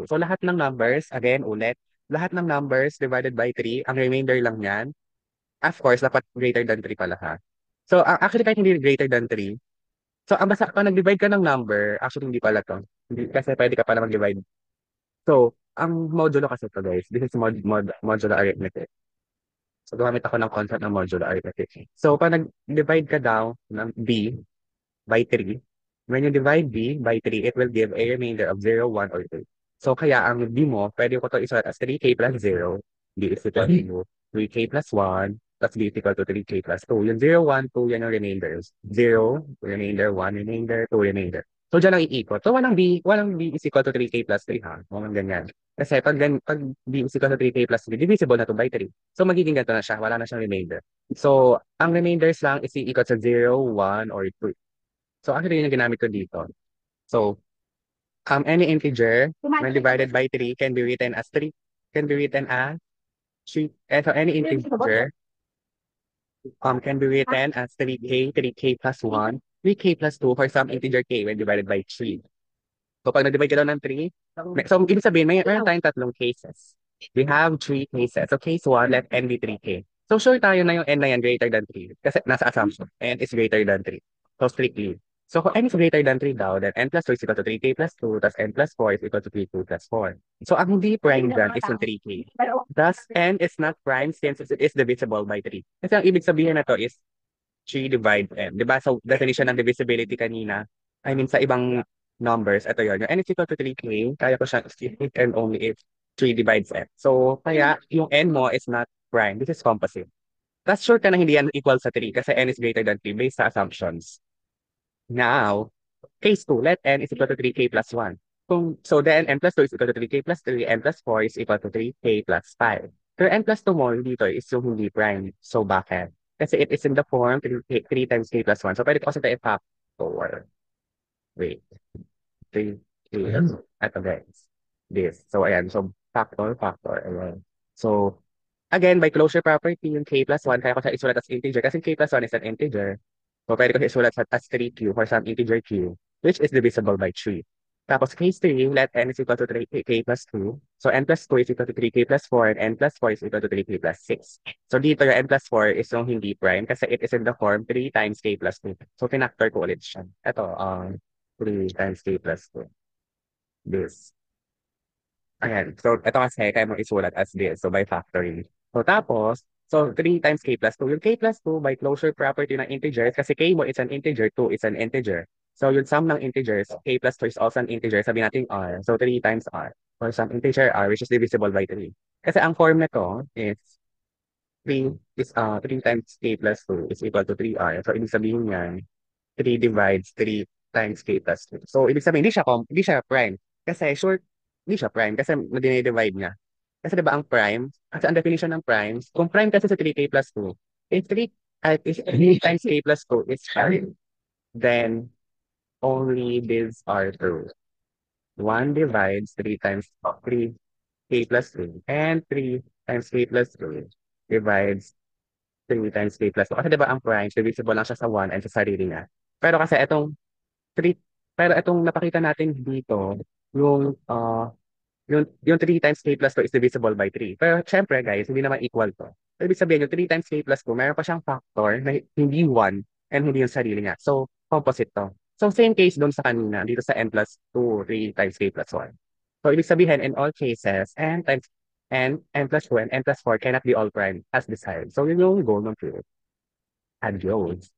2. So lahat ng numbers, again, ulit, lahat ng numbers divided by 3, ang remainder lang yan, of course, dapat greater than 3 pala ha. So, actually, kahit hindi greater than 3, so, ang basta, pag nag-divide ka ng number, actually, hindi pala to. Hindi, kasi pwede ka pala mag-divide. So, ang modulo kasi to guys, this is modular arithmetic. So, gumamit ako ng concept ng modular arithmetic. So, pag nag-divide ka daw ng B by 3, when you divide B by 3, it will give a remainder of 0, 1, or 2. So, kaya ang B mo, pwede ko to isulat as 3K plus 0, B is equal to 3K plus 1, plus B is equal to 3K plus 2. Yung 0, 1, 2, yan yung remainders. 0, remainder, 1, remainder, 2, remainder. So, dyan lang iikot. So, walang B is equal to 3K plus 3, ha? Walang ganyan. Kasi pag B is equal to 3K plus 3, divisible na to by 3. So, magiging ganito na siya. Wala na siyang remainder. So, ang remainders lang is iikot sa 0, 1, or 2. So, actually, yun yung ginamit ko dito. So, any integer when divided by 3 can be written as 3, can be written as 3. So, any integer can be written as 3k, 3k plus 1, 3k plus 2 for some integer k when divided by 3. So, pag nag-divide ka daw ng 3, so, ibig sabihin, mayroon tayong tatlong cases. We have 3 cases. So, case 1, let n be 3k. So, sure tayo na yung n na yan greater than 3 kasi nasa assumption, n is greater than 3. So, strictly. So, kung n is greater than 3 daw, then n plus 2 is equal to 3k plus 2, tas n plus 4 is equal to 3k plus 4. So, ang hindi prime dyan is yung 3k. Thus, n is not prime since it is divisible by 3. Kasi ang ibig sabihin na to is 3 divide n. Diba? So, definition ng divisibility kanina, I mean, sa ibang numbers, ito yun. Yung n is equal to 3k, kaya ko siyang if and only if 3 divides n. So, kaya yung n mo is not prime. This is composite. That's sure ka na hindi yan equal sa 3 kasi n is greater than 3 based sa assumptions. Now, case 2, let n is equal to 3k plus 1. So then n plus 2 is equal to 3k plus 3, n plus 4 is equal to 3k plus 5. Pero n plus 2 mo dito is yung hindi prime. So bakit? Kasi it is in the form 3 times k plus 1. So pwede ko kasi ito i-factor. Wait. 3, 3. Ito guys. This. So ayan. So factor, factor. Ayan. So again, by closure property, yung k plus 1, kaya ko siya isulat as integer. Kasi k plus 1 is an integer. So, pwede ko siya isulat as 3q for some integer q, which is divisible by 3. Tapos, case 3, let n is equal to 3k plus 2. So, n plus 2 is equal to 3k plus 4, and n plus 4 is equal to 3k plus 6. So, dito yung n plus 4 is yung hindi prime kasi it is in the form 3 times k plus 2. So, pinactor ko ulit siya. Ito, 3 times k plus 2. This. Ayan. So, ito kasi kaya mo isulat as this. So, by factoring. So, tapos, so 3 times k plus 2. Yung k plus 2 by closure property ng integers, kasi k mo is an integer, 2 is an integer. So, yung sum ng integers, k plus 2 is also an integer. Sabi natin r. So, 3 times r. For some integer r, which is divisible by 3. Kasi ang form nito is 3 times k plus 2 is equal to 3r. So, ibig sabihin yan, 3 divides 3 times k plus 2. So, ibig sabihin, hindi siya prime. Kasi short, hindi siya prime kasi dinidivide niya. Kasi diba ang prime, kasi ang definition ng primes, kung prime kasi sa 3k plus 2, is 3 times k plus 2 is prime, then only these are true. 1 divides 3 times 3k plus 2, and 3 times k plus 2 divides 3 times k plus 2. Kasi diba ang primes, divisible lang siya sa 1 and sa sarili niya. Pero kasi itong 3, pero itong napakita natin dito, yung yung 3 times k plus 2 is divisible by 3. Pero syempre guys, hindi naman equal to. So, ibig sabihin, yung 3 times k plus 2, mayroon pa siyang factor na hindi 1 and hindi yung sarili niya. So, composite to. So, same case doon sa kanina, dito sa n plus 2, 3 times k plus 1. So, ibig sabihin, in all cases, n plus 2 and n plus 4 cannot be all prime as desired. So, yun yung goal ng proof. Adios.